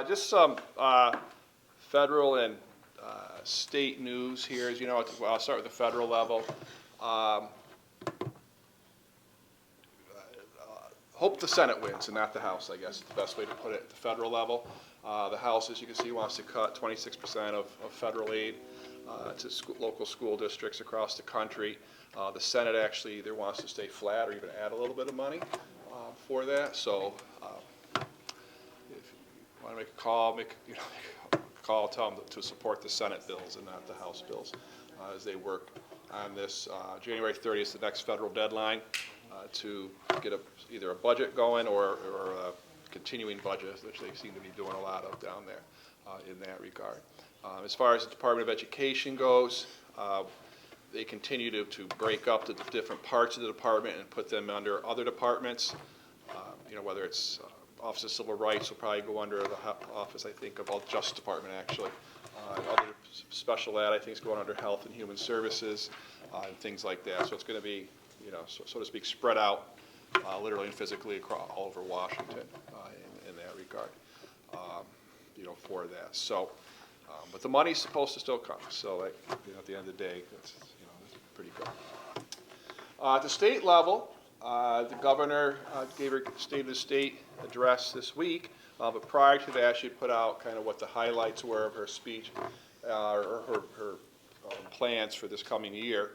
Just some federal and state news here. As you know, I'll start with the federal level. Hope the Senate wins and not the House, I guess is the best way to put it at the federal level. The House, as you can see, wants to cut 26% of federal aid to local school districts across the country. The Senate actually either wants to stay flat or even add a little bit of money for that. So if you want to make a call, tell them to support the Senate bills and not the House bills as they work on this. January 30th is the next federal deadline to get either a budget going or a continuing budget, which they seem to be doing a lot of down there in that regard. As far as the Department of Education goes, they continue to break up the different parts of the department and put them under other departments. Whether it's Office of Civil Rights will probably go under the Office, I think, of the Justice Department, actually. Other special ed, I think, is going under Health and Human Services and things like that. So it's going to be, so to speak, spread out literally and physically across all over Washington in that regard, for that. So, but the money's supposed to still come. So, at the end of the day, that's pretty good. At the state level, the governor gave her State of the State address this week, but prior to that, she put out kind of what the highlights were of her speech, or her plans for this coming year.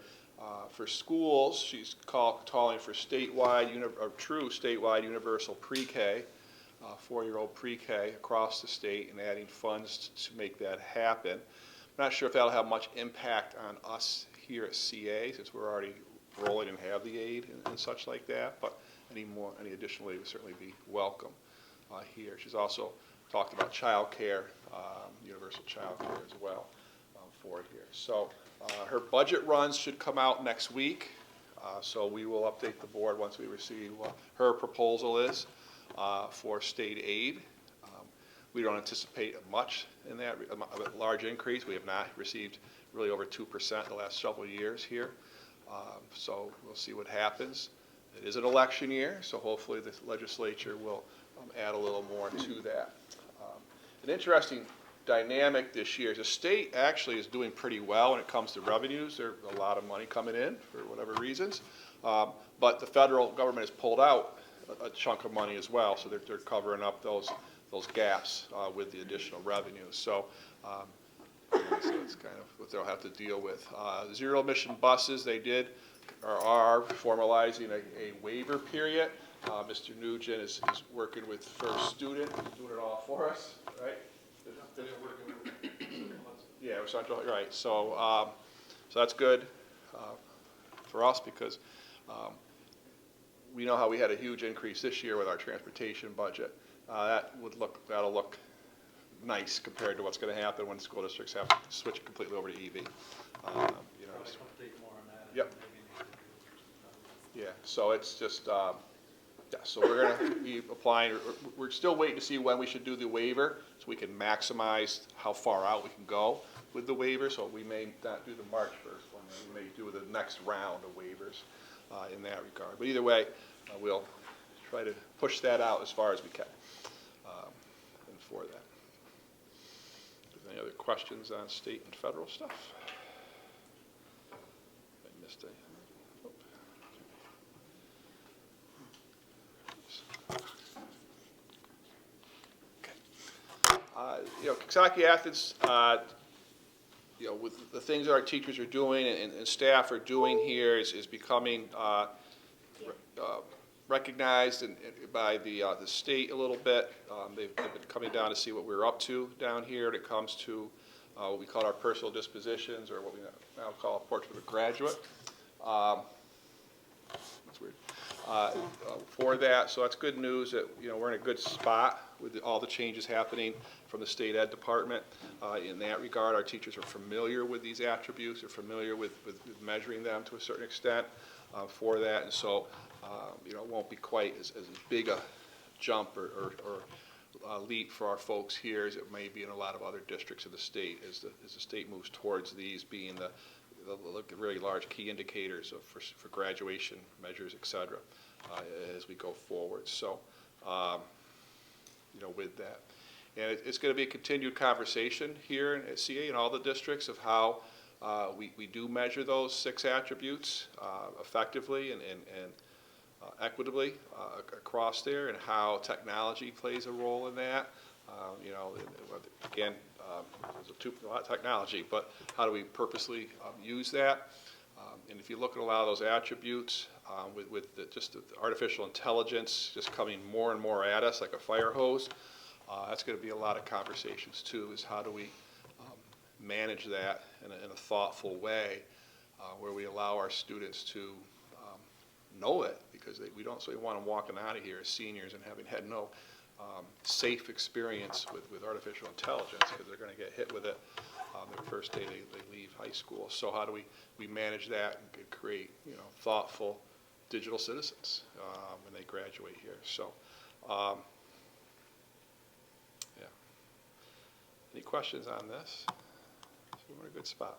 For schools, she's calling for true statewide universal pre-K, 4-year-old pre-K across the state, and adding funds to make that happen. I'm not sure if that'll have much impact on us here at CA, since we're already rolling and have the aid and such like that, but any additional aid would certainly be welcome here. She's also talked about child care, universal child care as well for it here. So her budget runs should come out next week, so we will update the board once we receive what her proposal is for state aid. We don't anticipate much in that, a large increase. We have not received really over 2% in the last several years here. So we'll see what happens. It is an election year, so hopefully the legislature will add a little more to that. An interesting dynamic this year is the state actually is doing pretty well when it comes to revenues. There's a lot of money coming in for whatever reasons, but the federal government has pulled out a chunk of money as well, so they're covering up those gaps with the additional revenues. So it's kind of what they'll have to deal with. Zero emission buses, they are formalizing a waiver period. Mr. Nugent is working with First Student, doing it all for us, right? Yeah, we're central, right. So that's good for us because we know how we had a huge increase this year with our transportation budget. That'll look nice compared to what's going to happen when school districts have to switch completely over to EV. Update more on that. Yep. Yeah. So it's just. Yeah, so we're going to be applying, we're still waiting to see when we should do the waiver so we can maximize how far out we can go with the waiver. So we may not do the March 1st one, we may do the next round of waivers in that regard. But either way, we'll try to push that out as far as we can and for that. Any other questions on state and federal stuff? I missed anything. Coxsackie-Athens, with the things that our teachers are doing and staff are doing here is becoming recognized by the state a little bit. They've been coming down to see what we're up to down here when it comes to what we call our personal dispositions, or what we now call a portrait of a graduate. That's weird. For that, so that's good news that we're in a good spot with all the changes happening from the state ed department. In that regard, our teachers are familiar with these attributes, are familiar with measuring them to a certain extent for that, and so it won't be quite as big a jump or leap for our folks here as it may be in a lot of other districts of the state as the state moves towards these being the really large key indicators for graduation measures, et cetera, as we go forward. So, with that. And it's going to be a continued conversation here at CA and all the districts of how we do measure those 6 attributes effectively and equitably across there, and how technology plays a role in that. You know, again, there's a lot of technology, but how do we purposely use that? And if you look at a lot of those attributes, with just the artificial intelligence just coming more and more at us like a fire hose, that's going to be a lot of conversations too, is how do we manage that in a thoughtful way, where we allow our students to know it, because we don't so we want them walking out of here as seniors and having had no safe experience with artificial intelligence, because they're going to get hit with it their first day they leave high school. So how do we manage that and create, you know, thoughtful digital citizens when they graduate here? So yeah. Any questions on this? So we're in a good spot.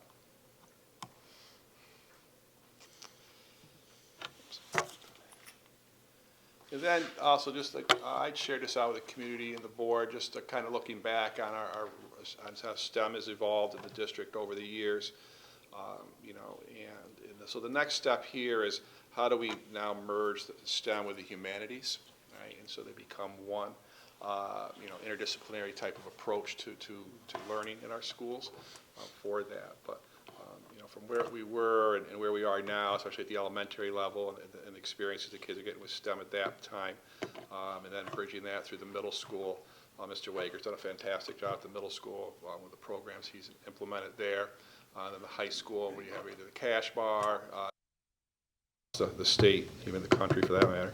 And then also just like I'd share this out with the community and the board, just to kind of looking back on on how STEM has evolved in the district over the years. You know, and so the next step here is how do we now merge the STEM with the humanities, right? And so they become one, you know, interdisciplinary type of approach to learning in our schools for that. But you know, from where we were and where we are now, especially at the elementary level, and the experiences the kids are getting with STEM at that time, and then bridging that through the middle school. Mr. Wager's done a fantastic job at the middle school with the programs he's implemented there. Then the high school, where you have either the cash bar, the state, even the country for that matter,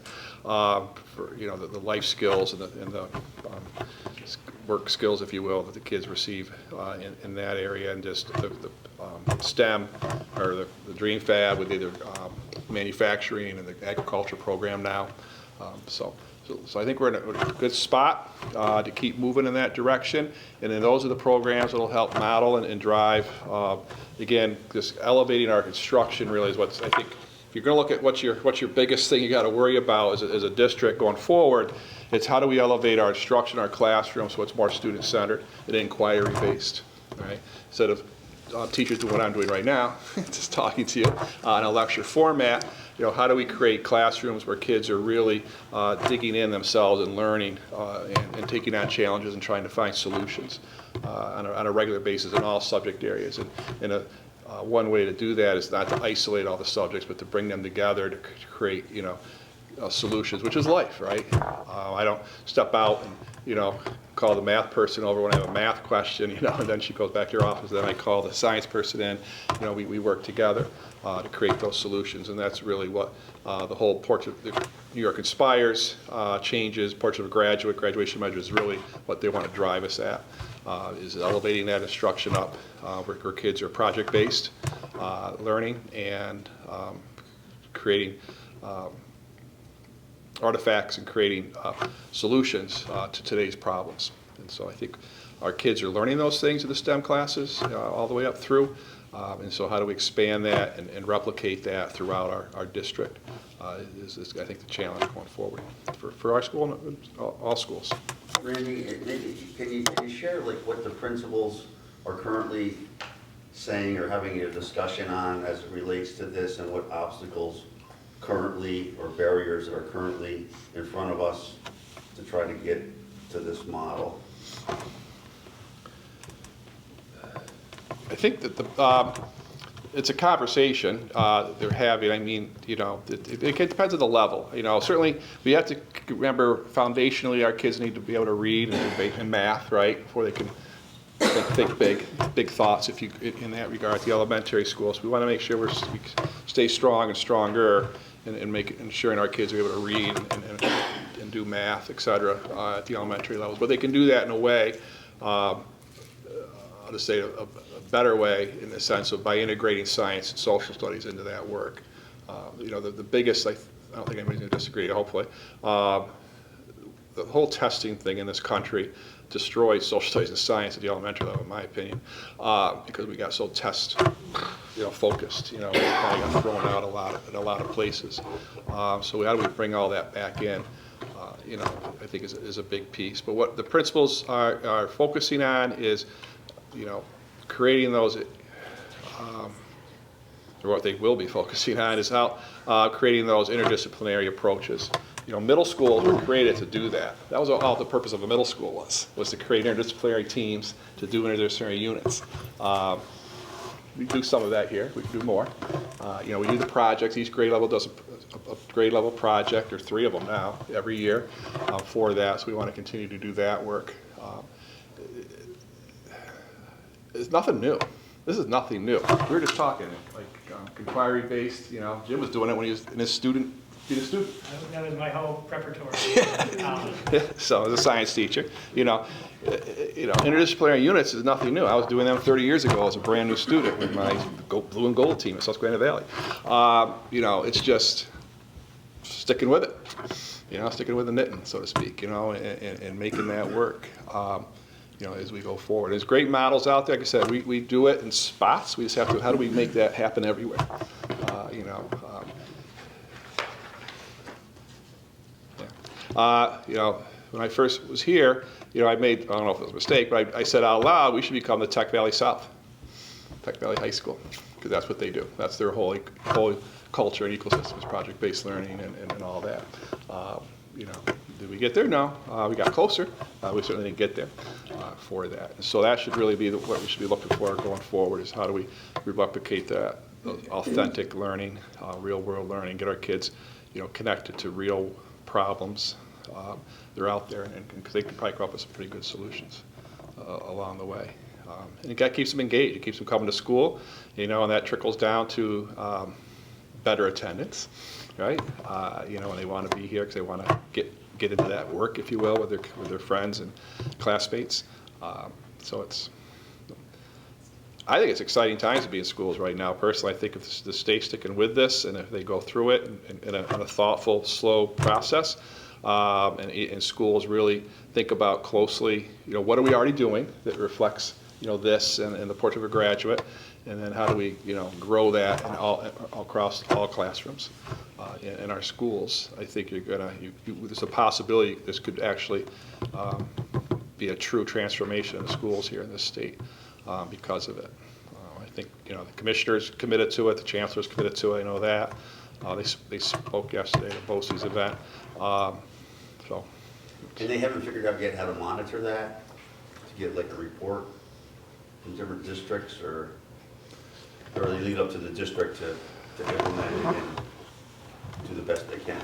for, you know, the life skills and the work skills, if you will, that the kids receive in that area, and just the STEM, or the Dream Fab with either manufacturing and the agriculture program now. So I think we're in a good spot to keep moving in that direction, and then those are the programs that will help model and drive. Again, just elevating our instruction really is what's, I think, if you're going to look at what's your biggest thing you got to worry about as a district going forward, it's how do we elevate our instruction, our classroom, so it's more student-centered and inquiry-based, right? Instead of teachers doing what I'm doing right now, just talking to you in a lecture format. You know, how do we create classrooms where kids are really digging in themselves and learning and taking on challenges and trying to find solutions on a regular basis in all subject areas. And one way to do that is not to isolate all the subjects, but to bring them together to create, you know, solutions, which is life, right? I don't step out and, you know, call the math person over when I have a math question, you know, and then she goes back to her office, and then I call the science person in. You know, we work together to create those solutions, and that's really what the whole portrait, the New York Inspires changes, portrait of a graduation measure is really what they want to drive us at, is elevating that instruction up where kids are project-based learning and creating artifacts and creating solutions to today's problems. And so I think our kids are learning those things in the STEM classes all the way up through. And so how do we expand that and replicate that throughout our district is I think the challenge going forward for our school and all schools. Randy, can you share like what the principals are currently saying or having a discussion on as it relates to this, and what obstacles currently or barriers are currently in front of us to try to get to this model? I think that it's a conversation they're having. I mean, you know, it depends on the level. You know, certainly we have to remember foundationally our kids need to be able to read and math, right, before they can think big thoughts. If you in that regard, at the elementary schools, we want to make sure we stay strong and stronger, and ensuring our kids are able to read and do math, et cetera, at the elementary levels. But they can do that in a way, to say a better way, in the sense of by integrating science and social studies into that work. You know, the biggest, I don't think anybody's going to disagree, hopefully, the whole testing thing in this country destroyed social studies and science at the elementary level, in my opinion, because we got so test, you know, focused. You know, it kind of got thrown out in a lot of places. So how do we bring all that back in you know, I think is a big piece. But what the principals are focusing on is, you know, creating those, or what they will be focusing on is how creating those interdisciplinary approaches. You know, middle schools were created to do that. That was all the purpose of a middle school was to create interdisciplinary teams to do interdisciplinary units. We do some of that here. We can do more. You know, we do the projects. Each grade level does a grade level project, or 3 of them now, every year for that. So we want to continue to do that work. It's nothing new. This is nothing new. We were just talking, like inquiry-based. You know, Jim was doing it when he was in his student. That was my whole preparatory college. So as a science teacher, you know, interdisciplinary units is nothing new. I was doing them 30 years ago as a brand new student with my blue and gold team at Susquehanna Valley. You know, it's just sticking with it. You know, sticking with the knitting, so to speak. You know, and making that work. You know, as we go forward. There's great models out there. Like I said, we do it in spots. We just have to. How do we make that happen everywhere? You know. You know, when I first was here, you know, I don't know if it was a mistake, but I said out loud, we should become the Tech Valley South, Tech Valley High School, because that's what they do. That's their whole culture and ecosystem is project-based learning and all that. You know, did we get there? No. We got closer. We certainly didn't get there for that. So that should really be what we should be looking for going forward is how do we replicate that authentic learning, real-world learning, get our kids, you know, connected to real problems. They're out there, and they can probably come up with some pretty good solutions along the way. And that keeps them engaged. It keeps them coming to school, you know, and that trickles down to better attendance, right? You know, and they want to be here because they want to get into that work, if you will, with their friends and classmates. So I think it's exciting times to be in schools right now. Personally, I think if the state's sticking with this, and if they go through it in a thoughtful, slow process, and schools really think about closely, you know, what are we already doing that reflects, you know, this and the portrait of a graduate, and then how do we, you know, grow that across all classrooms in our schools. I think there's a possibility this could actually be a true transformation in the schools here in this state. Because of it. I think, you know, the commissioner's committed to it, the chancellor's committed to it, I know that. They spoke yesterday at BOCES event. So. And they haven't figured out yet how to monitor that, to get like a report from different districts, or they leave it up to the district to implement it and do the best they can?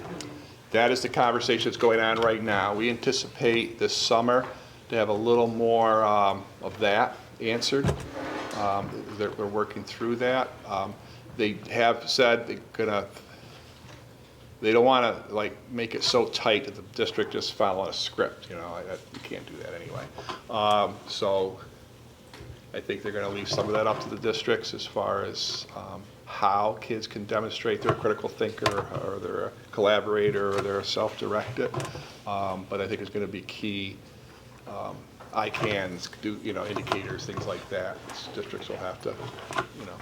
That is the conversation that's going on right now. We anticipate this summer to have a little more of that answered. They're working through that. They have said they don't want to like make it so tight that the district just follow a script. You know, you can't do that anyway. So I think they're going to leave some of that up to the districts as far as how kids can demonstrate they're a critical thinker, or they're a collaborator, or they're self-directed. But I think it's going to be key. ICANNs, you know, indicators, things like that. Districts will have to, you know,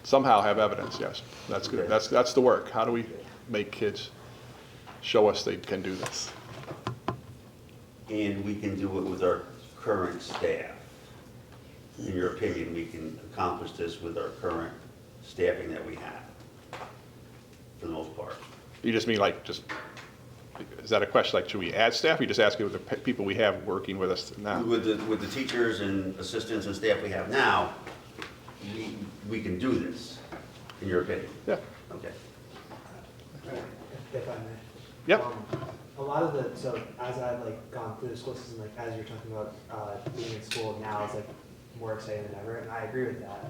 somehow have evidence. Yes, that's good. That's the work. How do we make kids show us they can do this? And we can do it with our current staff. In your opinion, we can accomplish this with our current staffing that we have, for the most part. You just mean like is that a question like, should we add staff? Or you just asking with the people we have working with us now? With the teachers and assistants and staff we have now, we can do this, in your opinion? Yeah. Okay. If I may. Yep. A lot of so as I've like gone through the school system, like as you're talking about being in school now is like more exciting than ever, and I agree with that.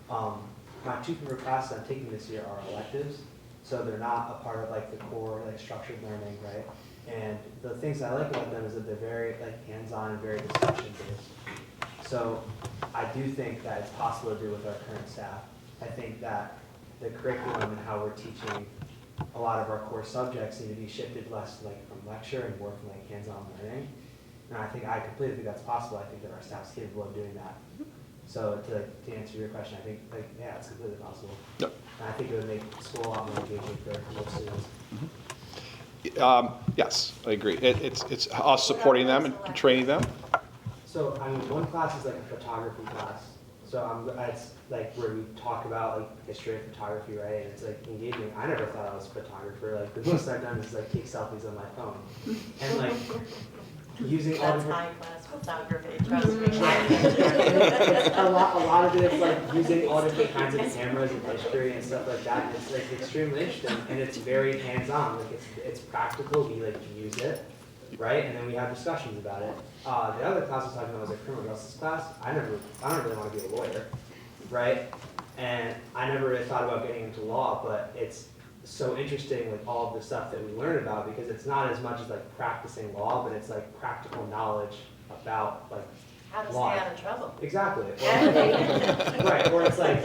My 2 favorite classes I'm taking this year are electives. So they're not a part of like the core like structured learning, right? And the things I like about them is that they're very like hands-on and very discussion based. So I do think that it's possible to do with our current staff. I think that the curriculum and how we're teaching a lot of our core subjects need to be shifted less like from lecture and more from like hands-on learning. And I completely think that's possible. I think that our staff's capable of doing that. So to answer your question, I think like yeah, it's completely possible. Yep. And I think it would make school a lot more engaging for most students. Yes, I agree. It's us supporting them and training them. So, I mean, one class is like a photography class. So it's like where we talk about like history of photography, right? And it's like engaging. I never thought I was a photographer. Like the most I've done is like take selfies on my phone. And like using all That's different high-class photography, trust me. a lot of it is like using all different kinds of cameras and history and stuff like that. And it's like extremely interesting and it's very hands-on. Like it's practical. We like use it, right? And then we have discussions about it. The other class I was talking about was a criminal justice class. I don't really want to be a lawyer, right? And I never really thought about getting into law, but it's so interesting, like all of the stuff that we learn about, because it's not as much as like practicing law, but it's like practical knowledge about like How to stay law. out of trouble. Exactly. Or, right. Or it's like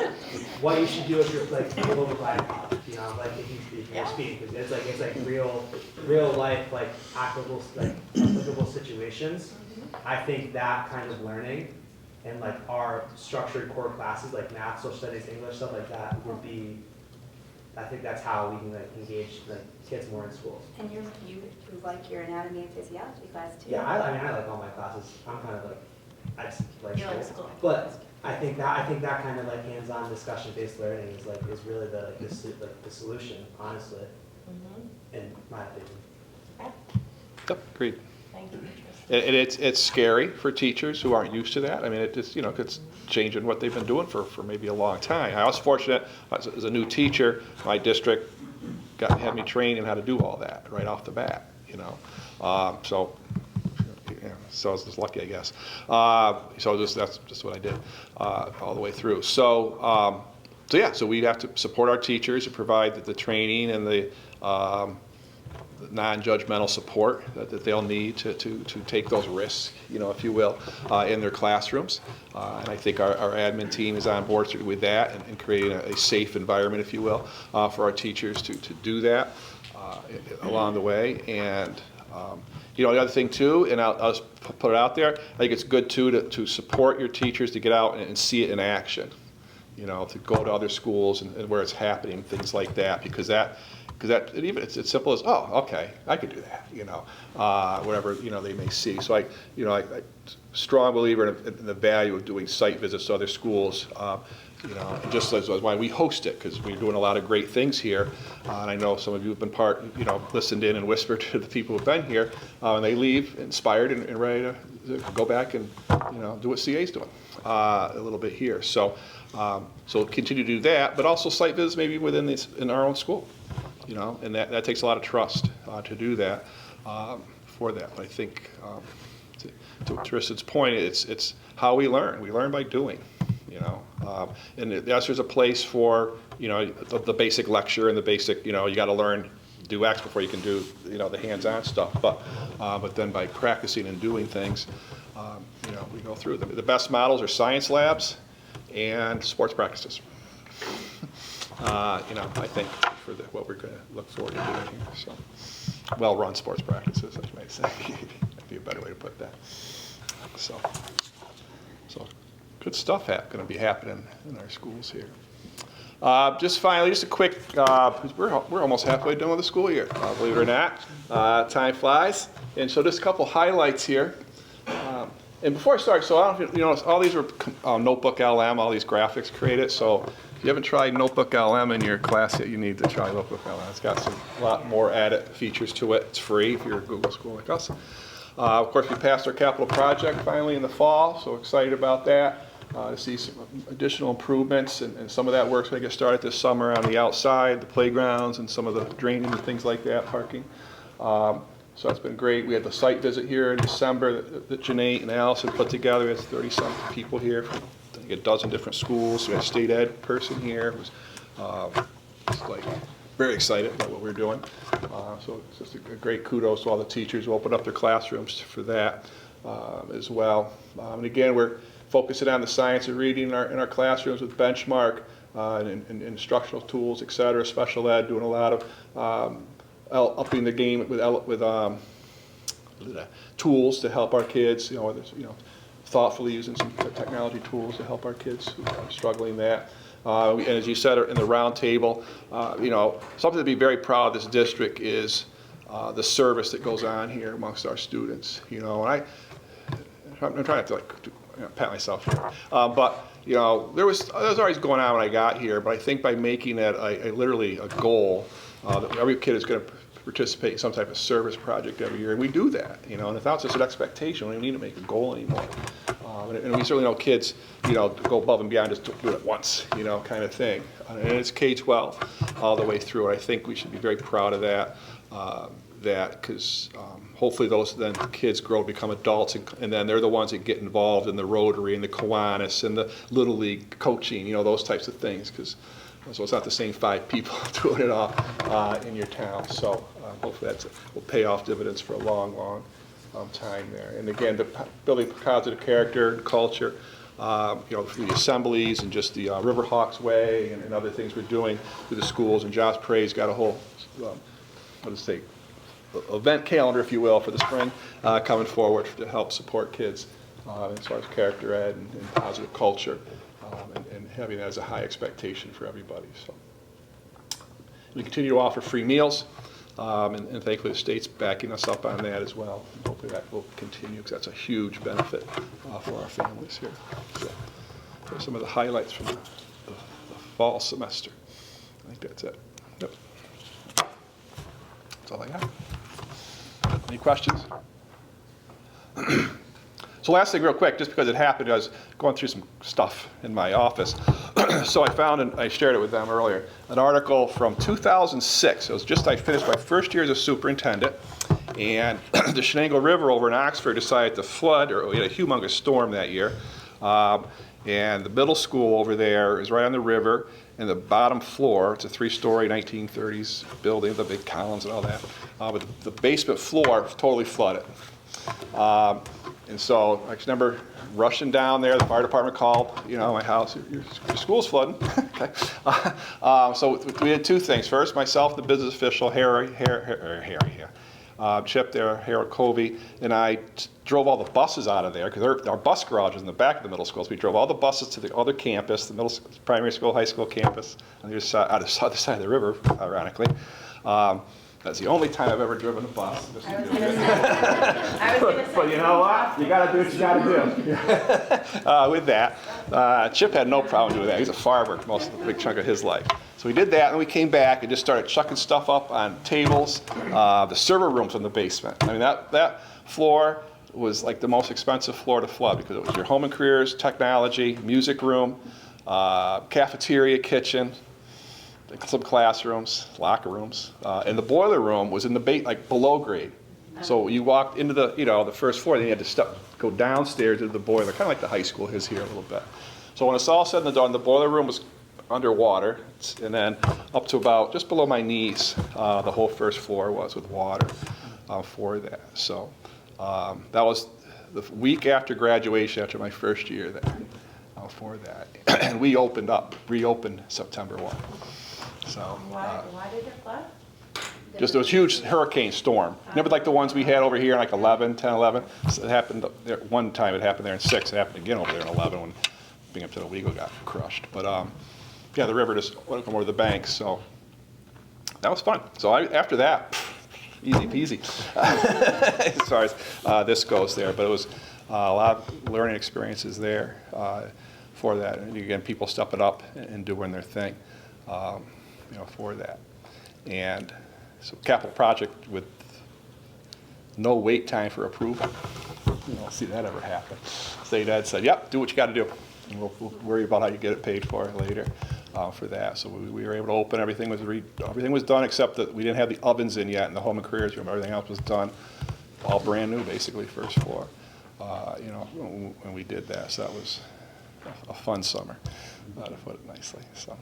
what you should do if you're like pulled over by a cop, you know, like if you're Yeah. speeding, because it's like real life like applicable situations. I think that kind of learning and like our structured core classes like math, social studies, English, stuff like that would be. I think that's how we can like engage like kids more in schools. And you like your anatomy and physiology class too. Yeah, I mean I like all my classes. I'm kind of like I just like You like school. school. But I think that kind of like hands-on discussion-based learning is really the the solution, honestly, in my opinion. Yep, agreed. Thank you, Patricia. And it's scary for teachers who aren't used to that. I mean, it just, it's changing what they've been doing for maybe a long time. I was fortunate, as a new teacher, my district had me trained in how to do all that right off the bat, So I was just lucky, I guess. That's just what I did all the way through. So we have to support our teachers and provide the training and the non-judgmental support that they'll need to take those risks, if you will, in their classrooms. And I think our admin team is on board with that and creating a safe environment, if you will, for our teachers to do that along the way. And the other thing too, and I'll just put it out there, I think it's good too to support your teachers to get out and see it in action, to go to other schools and where it's happening, things like that, because even it's as simple as, oh, okay, I could do that, whatever, they may see. So I strong believer in the value of doing site visits to other schools, just as why we host it, because we're doing a lot of great things here. And I know some of you have been listened in and whispered to the people who've been here, and they leave inspired and ready to go back and, do what CA's doing a little bit here. So continue to do that, but also site visits maybe in our own school. And that takes a lot of trust to do that for that. But I think, to Tristan's point, it's how we learn. We learn by doing, And yes, there's a place for, the basic lecture and the basic, you got to learn, do X before you can do, the hands-on stuff. But then by practicing and doing things, we go through them. The best models are science labs and sports practices. I think for what we're going to look forward to doing here. So, well-run sports practices, I might say, would be a better way to put that. So good stuff going to be happening in our schools here. Just finally, just a quick, we're almost halfway done with the school year, believe it or not. Time flies. And so just a couple highlights here. And before I start, so I don't know if you notice, all these were Notebook LM, all these graphics created. So if you haven't tried Notebook LM in your class yet, you need to try Notebook LM. It's got a lot more added features to it. It's free if you're a Google school like us. Of course, we passed our capital project finally in the fall, so excited about that. To see some additional improvements, and some of that work's going to get started this summer on the outside, the playgrounds, and some of the draining and things like that, parking. So that's been great. We had the site visit here in December that Janae and Allison put together. We had 30-something people here from, I think, a dozen different schools. We had a state ed person here who was very excited about what we're doing. So it's just a great kudos to all the teachers who opened up their classrooms for that as well. And again, we're focusing on the science of reading in our classrooms with Benchmark and instructional tools, et cetera. Special ed, doing a lot of upping the game with tools to help our kids, whether it's, thoughtfully using some technology tools to help our kids who are struggling that. And as you said in the round table, something to be very proud of this district is the service that goes on here amongst our students, you know, and I'm trying not to like pat myself here, but you know, there was always going on when I got here, but I think by making it literally a goal that every kid is going to participate in some type of service project every year, and we do that, you know, and if that's just an expectation, we don't need to make a goal anymore. And we certainly know kids, you know, go above and beyond just do it once, you know, kind of thing. And it's K-12 all the way through, and I think we should be very proud of that. Because hopefully those then kids grow to become adults, and then they're the ones that get involved in the Rotary and the Kiwanis and the Little League coaching, you know, those types of things. Because so it's not the same 5 people doing it all in your town. So hopefully that will pay off dividends for a long, long time there. And again, building positive character and culture, you know, through the assemblies and just the Riverhawks Way and other things we're doing through the schools. And Josh Pray's got a whole, event calendar, if you will, for the spring coming forward to help support kids as far as character ed and positive culture, and having that as a high expectation for everybody. So we continue to offer free meals, and thankfully the state's backing us up on that as well. And hopefully that will continue, because that's a huge benefit for our families here. So there's some of the highlights from the fall semester. I think that's it. Yep. That's all I got. Any questions? So last thing real quick, just because it happened, I was going through some stuff in my office. So I found, and I shared it with them earlier, an article from 2006. It was just, I finished my first year as a superintendent, and the Shenango River over in Oxford decided to flood, or we had a humongous storm that year. And the middle school over there is right on the river, and the bottom floor, it's a 3-story 1930s building, the big columns and all that, but the basement floor totally flooded. And so I just remember rushing down there, the fire department called, you know, my house, your school's flooding. Okay. So we did 2 things. First, myself, the business official, Chip there, Harold Covey, and I drove all the buses out of there, because our bus garage is in the back of the middle school. So we drove all the buses to the other campus, the primary school, high school campus, on the other side of the river, ironically. That's the only time I've ever driven a bus. But you know what? You got to do what you got to do. With that, Chip had no problem doing that. He's a farmer most of the big chunk of his life. So we did that, and we came back and just started chucking stuff up on tables. The server rooms in the basement. I mean, that floor was like the most expensive floor to flood, because it was your home and careers, technology, music room, cafeteria, kitchen, some classrooms, locker rooms, and the boiler room was in the like below grade. So you walked into the, you know, the first floor, then you had to go downstairs into the boiler, kind of like the high school is here a little bit. So when it's all said and done, the boiler room was underwater, and then up to about just below my knees, the whole first floor was with water for that. So that was the week after graduation, after my first year there for that. And we reopened September 1. So Why did it flood? just a huge hurricane storm. Remember like the ones we had over here in like 10, 11? So it happened there, one time it happened there in 6. It happened again over there in 11 when Binghamton Owego got crushed. But yeah, the river just went over the banks, so that was fun. So after that, easy peasy as far as this goes there. But it was a lot of learning experiences there for that. And again, people stepping up and doing their thing, you know, for that. And so capital project with no wait time for approval. You don't see that ever happen. State Ed said, yep, do what you got to do. And we'll worry about how you get it paid for later for that. So we were able to open, everything was done except that we didn't have the ovens in yet in the home and careers room. Everything else was done, all brand new basically, first floor, you know, when we did that. So that was a fun summer, to put it nicely. So.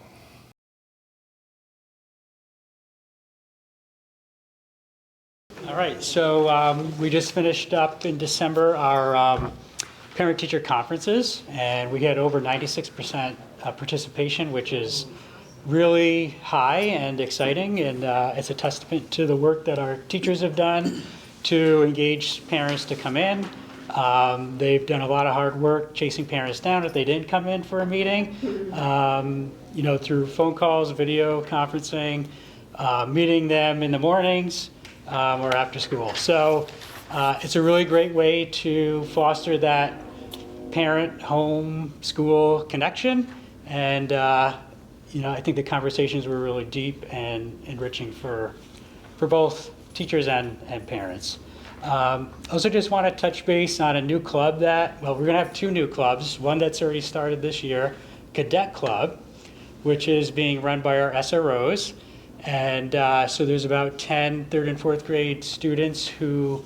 All right, so we just finished up in December our parent-teacher conferences, and we had over 96% participation, which is really high and exciting, and it's a testament to the work that our teachers have done to engage parents to come in. They've done a lot of hard work chasing parents down if they didn't come in for a meeting, you know, through phone calls, video conferencing, meeting them in the mornings, or after school. So it's a really great way to foster that parent, home, school connection. And, I think the conversations were really deep and enriching for both teachers and parents. Also just want to touch base on a new club we're going to have 2 new clubs. One that's already started this year, Cadet Club, which is being run by our SROs. And so there's about 10 3rd and 4th grade students who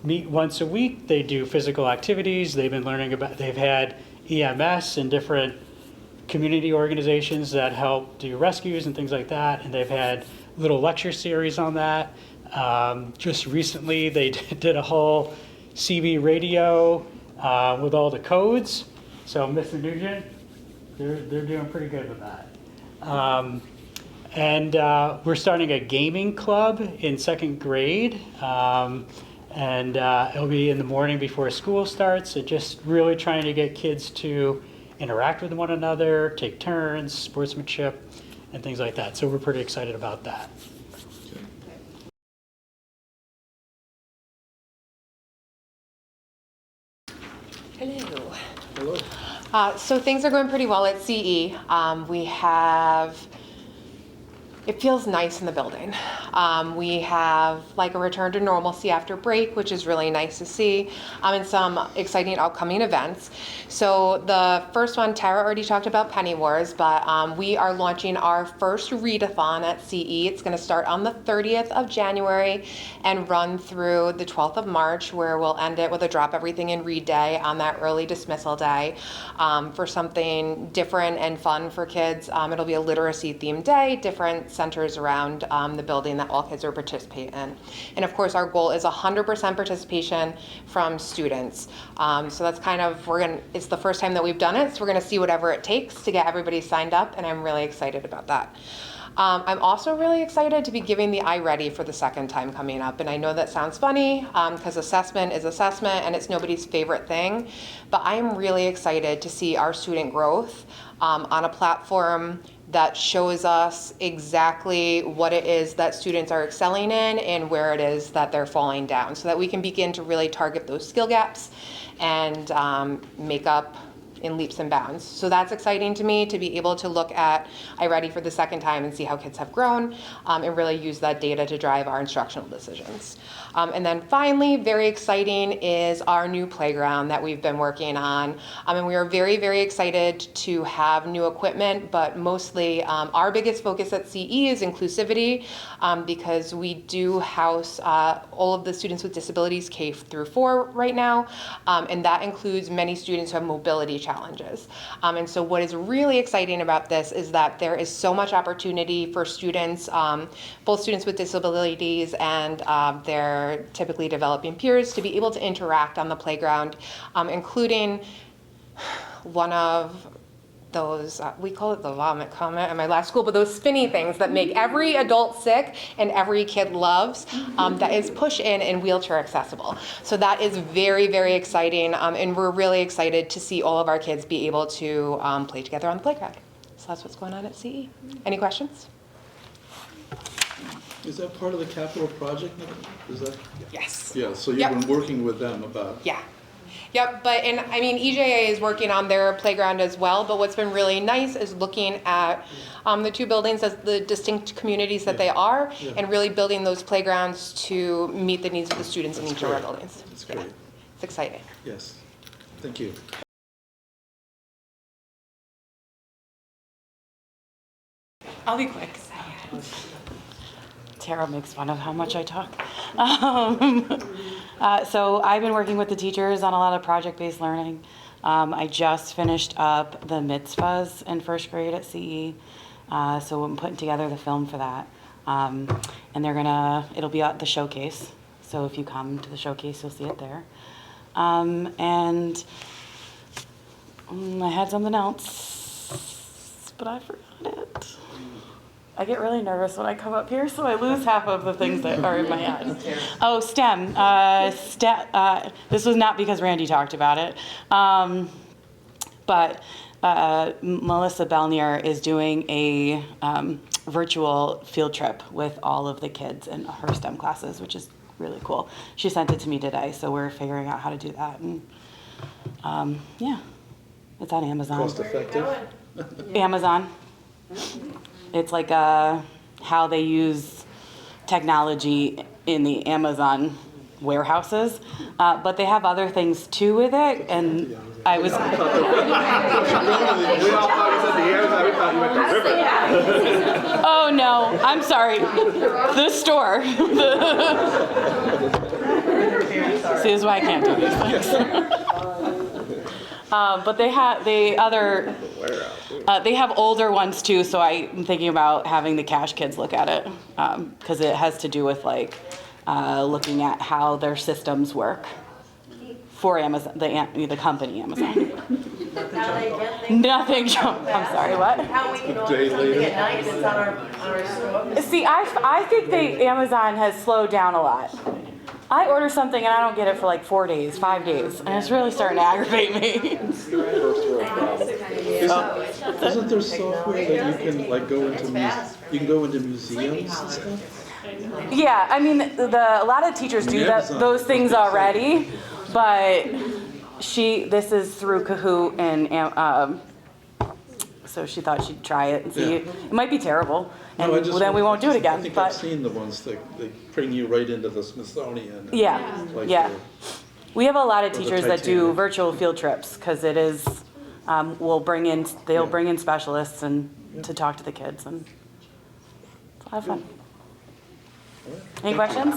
meet once a week. They do physical activities. They've had EMS and different community organizations that help do rescues and things like that. And they've had little lecture series on that. Just recently, they did a whole CB radio with all the codes. So Mr. Nugent, they're doing pretty good with that. And we're starting a gaming club in 2nd grade. And it'll be in the morning before school starts. And just really trying to get kids to interact with one another, take turns, sportsmanship, and things like that. So we're pretty excited about that. Hello. Hello. So things are going pretty well at CE. It feels nice in the building. We have like a return to normalcy after break, which is really nice to see, and some exciting upcoming events. So the first one, Tara already talked about Penny Wars, but we are launching our first readathon at CE. It's going to start on the 30th of January and run through the 12th of March, where we'll end it with a Drop Everything in Read Day on that early dismissal day for something different and fun for kids. It'll be a literacy themed day, different centers around the building that all kids are participating in. And of course, our goal is 100% participation from students. So that's kind of, it's the first time that we've done it, so we're gonna see whatever it takes to get everybody signed up, and I'm really excited about that. I'm also really excited to be giving the iReady for the second time coming up. And I know that sounds funny because assessment is assessment and it's nobody's favorite thing, but I'm really excited to see our student growth on a platform that shows us exactly what it is that students are excelling in and where it is that they're falling down, so that we can begin to really target those skill gaps and make up in leaps and bounds. So that's exciting to me, to be able to look at iReady for the second time and see how kids have grown and really use that data to drive our instructional decisions. And then finally, very exciting is our new playground that we've been working on. And we are very, very excited to have new equipment, but mostly our biggest focus at CE is inclusivity, because we do house all of the students with disabilities K through 4 right now, and that includes many students who have mobility challenges. And so what is really exciting about this is that there is so much opportunity for students, both students with disabilities and their typically developing peers, to be able to interact on the playground, including one of those, we call it the vomit comet at my last school, but those spinny things that make every adult sick and every kid loves, that is push in and wheelchair accessible. So that is very, very exciting, and we're really excited to see all of our kids be able to play together on the playground. So that's what's going on at CE. Any questions? Is that part of the capital project? Is that? Yes. Yeah, so you've Yep. been working with them about. Yeah. Yep, and I mean, EJA is working on their playground as well, but what's been really nice is looking at the 2 buildings as the distinct communities that they are, and really building those playgrounds to meet the needs of the students in each of our buildings. That's great. It's exciting. Yes. Thank you. I'll be quick. Tara makes fun of how much I talk. So I've been working with the teachers on a lot of project-based learning. I just finished up the mitzvahs in 1st grade at CE. So I'm putting together the film for that. And it'll be at the showcase. So if you come to the showcase, you'll see it there. And I had something else, but I forgot it. I get really nervous when I come up here, so I lose half of the things that are in my head. Oh, STEM. This was not because Randy talked about it, but Melissa Belnier is doing a virtual field trip with all of the kids in her STEM classes, which is really cool. She sent it to me today, so we're figuring out how to do that. And yeah, it's on Amazon. Cost effective? Amazon. It's like how they use technology in the Amazon warehouses, but they have other things too with it. And I was. We all thought you said the Amazon, we thought you meant the river. Oh no, I'm sorry. The store. See, this is why I can't do these things. But they have older ones too, so I'm thinking about having the Cash kids look at it, because it has to do with like looking at how their systems work for Amazon, the company Amazon. Nothing jump. I'm sorry, what? How we can order something at night that's on our store. See, I think Amazon has slowed down a lot. I order something and I don't get it for like 4 days, 5 days, and it's really starting to aggravate me. Isn't there software that you can like go into you can go into museums and stuff? Yeah, I mean, a lot of teachers do those things already, but this is through Kahoot, and so she thought she'd try it and see. Yeah. It might be terrible, and No, then we won't do it again. I think But I've seen the ones that they bring you right into the Smithsonian. yeah, Like yeah. We have a lot of or the teachers that do Titanic. virtual field trips because it is. They'll bring in specialists and to talk to the kids, and it's a lot of fun. Any questions?